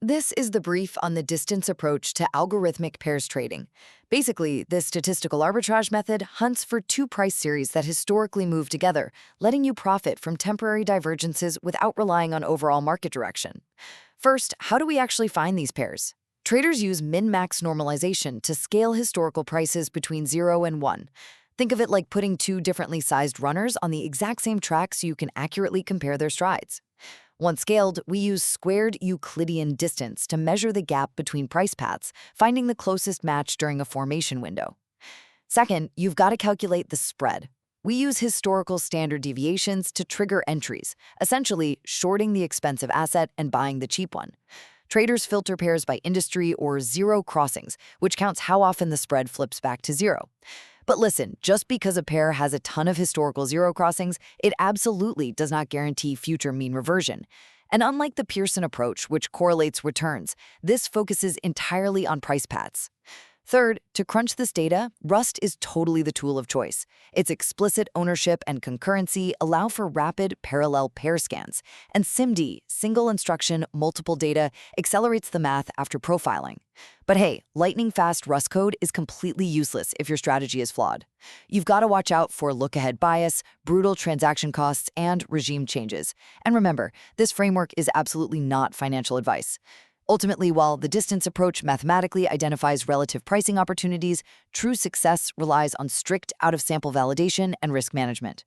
This is the brief on the distance approach to algorithmic pairs trading. Basically, this statistical arbitrage method hunts for two price series that historically move together, letting you profit from temporary divergences without relying on overall market direction. First, how do we actually find these pairs? Traders use min-max normalization to scale historical prices between 0 and 1. Think of it like putting two differently sized runners on the exact same track so you can accurately compare their strides. Once scaled, we use squared Euclidean distance to measure the gap between price paths, finding the closest match during a formation window. Second, you've got to calculate the spread. We use historical standard deviations to trigger entries, essentially shorting the expensive asset and buying the cheap one. Traders filter pairs by industry or zero crossings, which counts how often the spread flips back to zero. But listen, just because a pair has a ton of historical zero crossings, it absolutely does not guarantee future mean reversion. And unlike the Pearson approach, which correlates returns, this focuses entirely on price paths. Third, to crunch this data, Rust is totally the tool of choice. Its explicit ownership and concurrency allow for rapid parallel pair scans, and SIMD, single instruction, multiple data, accelerates the math after profiling. But hey, lightning-fast Rust code is completely useless if your strategy is flawed. You've got to watch out for look-ahead bias, brutal transaction costs, and regime changes. And remember, this framework is absolutely not financial advice. Ultimately, while the distance approach mathematically identifies relative pricing opportunities, true success relies on strict out-of-sample validation and risk management.